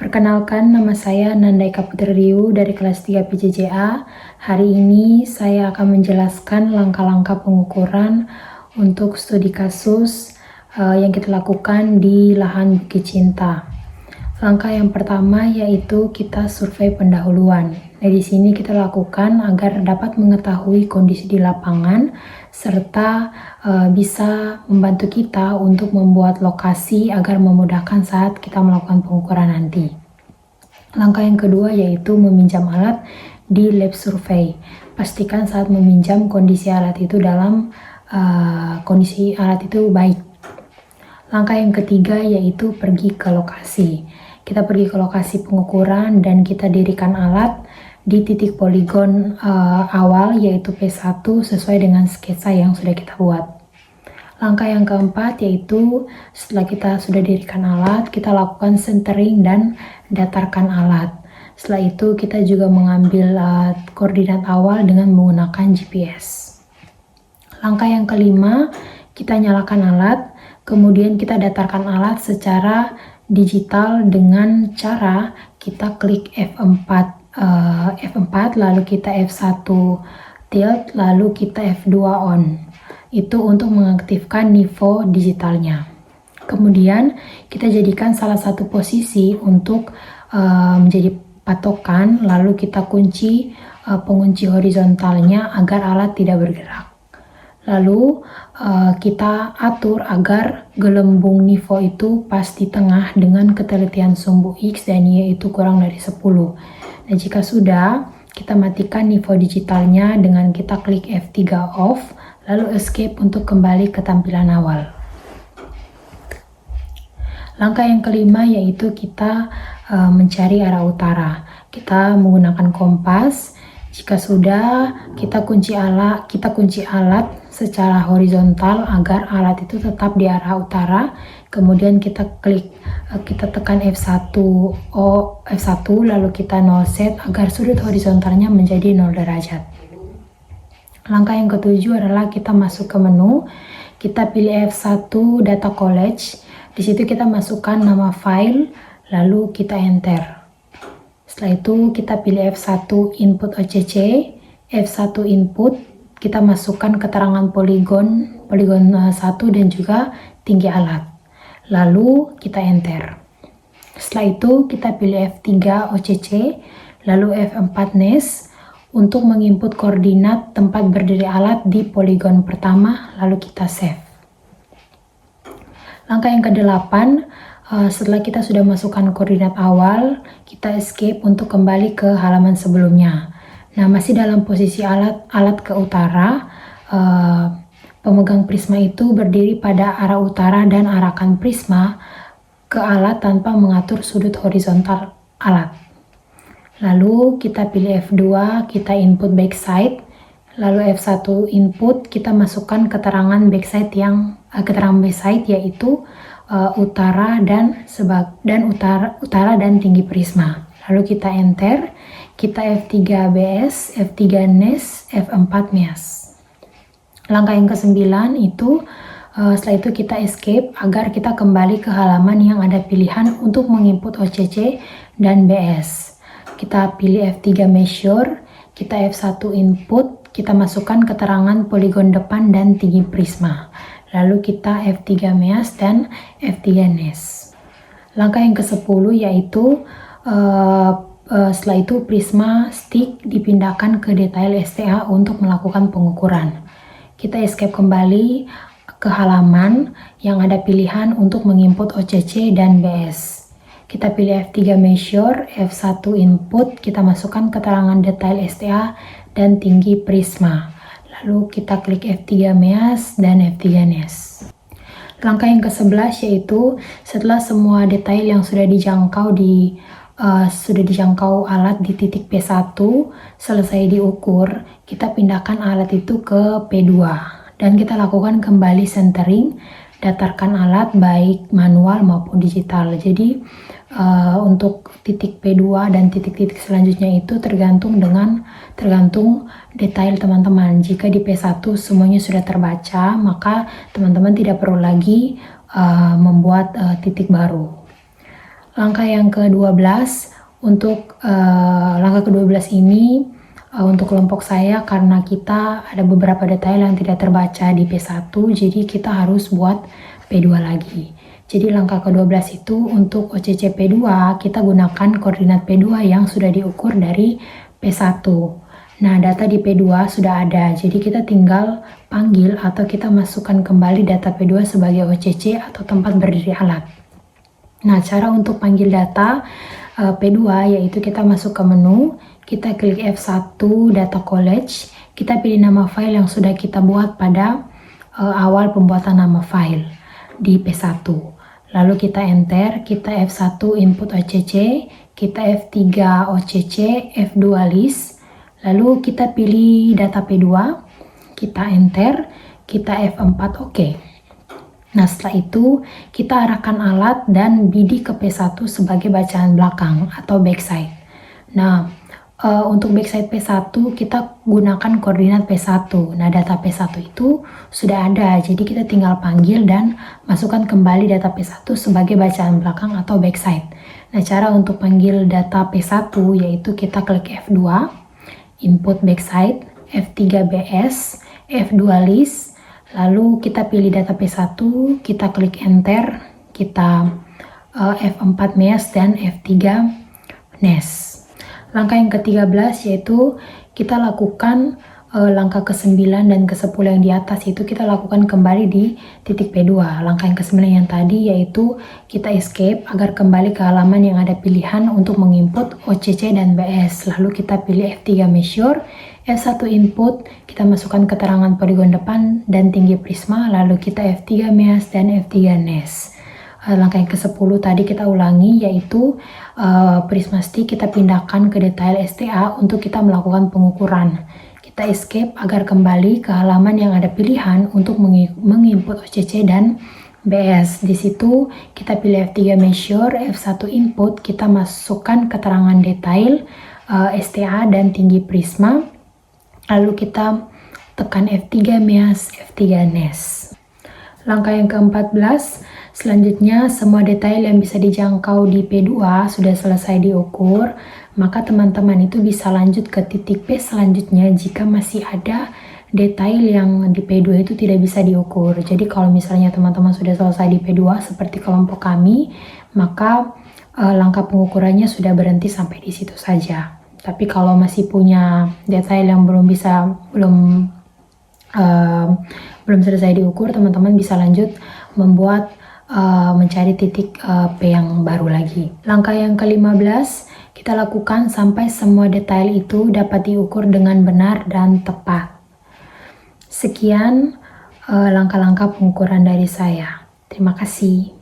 Perkenalkan, nama saya Nanda Eka Putri Riu dari kelas 3 PJJA. Hari ini saya akan menjelaskan langkah-langkah pengukuran untuk studi kasus yang kita lakukan di lahan Bukit Cinta. Langkah yang pertama yaitu kita survei pendahuluan. Nah, di sini kita lakukan agar dapat mengetahui kondisi di lapangan serta bisa membantu kita untuk membuat lokasi agar memudahkan saat kita melakukan pengukuran nanti. Langkah yang kedua yaitu meminjam alat di lab survei. Pastikan saat meminjam kondisi alat itu dalam kondisi alat itu baik. Langkah yang ketiga yaitu pergi ke lokasi. Kita pergi ke lokasi pengukuran dan kita dirikan alat di titik poligon awal yaitu P1 sesuai dengan sketsa yang sudah kita buat. Langkah yang keempat yaitu setelah kita sudah dirikan alat, kita lakukan centering dan datarkan alat. Setelah itu kita juga mengambil koordinat awal dengan menggunakan GPS. Langkah yang kelima, kita nyalakan alat, kemudian kita datarkan alat secara digital dengan cara kita klik F4 lalu kita F1 tilt lalu kita F2 on. Itu untuk mengaktifkan nivo digitalnya. Kemudian kita jadikan salah satu posisi untuk menjadi patokan, lalu kita kunci pengunci horizontalnya agar alat tidak bergerak. Lalu kita atur agar gelembung nivo itu pas di tengah dengan ketelitian sumbu X dan Y itu kurang dari 10. Nah, jika sudah, kita matikan nivo digitalnya dengan kita klik F3 off, lalu escape untuk kembali ke tampilan awal. Langkah yang kelima yaitu kita mencari arah utara. Kita menggunakan kompas. Jika sudah, kita kunci alat secara horizontal agar alat itu tetap di arah utara. Kemudian kita tekan F1 lalu kita 0 set agar sudut horizontalnya menjadi 0 derajat. Langkah yang ketujuh adalah kita masuk ke menu. Kita pilih F1 Data College. Di situ kita masukkan nama file, lalu kita enter. Setelah itu kita pilih F1 input OCC, F1 input, kita masukkan keterangan poligon 1 dan juga tinggi alat. Lalu kita enter. Setelah itu kita pilih F3 OCC, lalu F4 NES untuk menginput koordinat tempat berdiri alat di poligon pertama, lalu kita save. Langkah yang ke-8, setelah kita sudah masukkan koordinat awal, kita escape untuk kembali ke halaman sebelumnya. Nah, masih dalam posisi alat ke utara, pemegang prisma itu berdiri pada arah utara dan arahkan prisma ke alat tanpa mengatur sudut horizontal alat. Lalu kita pilih F2, kita input backside, lalu F1 input, kita masukkan keterangan backside yaitu utara dan utara dan tinggi prisma. Lalu kita enter, kita F3 BS, F3 NES, F4 MES. Langkah yang ke-9 itu setelah itu kita escape agar kita kembali ke halaman yang ada pilihan untuk menginput OCC dan BS. Kita pilih F3 measure, kita F1 input, kita masukkan keterangan poligon depan dan tinggi prisma. Lalu kita F3 MES dan F3 NES. Langkah yang ke-10 yaitu setelah itu prisma stick dipindahkan ke detail STA untuk melakukan pengukuran. Kita escape kembali ke halaman yang ada pilihan untuk menginput OCC dan BS. Kita pilih F3 measure, F1 input, kita masukkan keterangan detail STA dan tinggi prisma. Lalu kita klik F3 MES dan F3 NES. Langkah yang ke-11 yaitu setelah semua detail yang sudah dijangkau alat di titik P1 selesai diukur, kita pindahkan alat itu ke P2 dan kita lakukan kembali centering, datarkan alat baik manual maupun digital. Jadi untuk titik P2 dan titik-titik selanjutnya itu tergantung detail teman-teman. Jika di P1 semuanya sudah terbaca, maka teman-teman tidak perlu lagi membuat titik baru. Langkah yang ke-12, untuk langkah ke-12 ini untuk kelompok saya, karena kita ada beberapa detail yang tidak terbaca di P1, jadi kita harus buat P2 lagi. Jadi langkah ke-12 itu untuk OCC P2, kita gunakan koordinat P2 yang sudah diukur dari P1. Nah, data di P2 sudah ada, jadi kita tinggal panggil atau kita masukkan kembali data P2 sebagai OCC atau tempat berdiri alat. Nah, cara untuk panggil data P2 yaitu kita masuk ke menu, kita klik F1 Data College, kita pilih nama file yang sudah kita buat pada awal pembuatan nama file di P1. Lalu kita enter, kita F1 input OCC, kita F3 OCC, F2 list, lalu kita pilih data P2, kita enter, kita F4 OK. Nah, setelah itu kita arahkan alat dan bidik ke P1 sebagai bacaan belakang atau backside. Nah, untuk backside P1 kita gunakan koordinat P1. Nah, data P1 itu sudah ada, jadi kita tinggal panggil dan masukkan kembali data P1 sebagai bacaan belakang atau backside. Nah, cara untuk panggil data P1 yaitu kita klik F2, input backside, F3 BS, F2 list, lalu kita pilih data P1, kita klik enter, kita F4 mesh dan F3 NES. Langkah yang ke-13 yaitu kita lakukan langkah ke-9 dan ke-10 yang di atas itu kita lakukan kembali di titik P2. Langkah yang ke-9 yang tadi yaitu kita escape agar kembali ke halaman yang ada pilihan untuk menginput OCC dan BS. Lalu kita pilih F3 measure, F1 input, kita masukkan keterangan poligon depan dan tinggi prisma, lalu kita F3 mesh dan F3 NES. Langkah yang ke-10 tadi kita ulangi, yaitu prisma stick kita pindahkan ke detail STA untuk kita melakukan pengukuran. Kita escape agar kembali ke halaman yang ada pilihan untuk menginput OCC dan BS. Di situ kita pilih F3 measure, F1 input, kita masukkan keterangan detail STA dan tinggi prisma, lalu kita tekan F3 mesh, F3 NES. Langkah yang ke-14, selanjutnya semua detail yang bisa dijangkau di P2 sudah selesai diukur, maka teman-teman itu bisa lanjut ke titik P selanjutnya jika masih ada detail yang di P2 itu tidak bisa diukur. Jadi kalau misalnya teman-teman sudah selesai di P2 seperti kelompok kami, maka langkah pengukurannya sudah berhenti sampai di situ saja. Tapi kalau masih punya detail yang belum selesai diukur, teman-teman bisa lanjut membuat mencari titik P yang baru lagi. Langkah yang ke-15 kita lakukan sampai semua detail itu dapat diukur dengan benar dan tepat. Sekian langkah-langkah pengukuran dari saya. Terima kasih.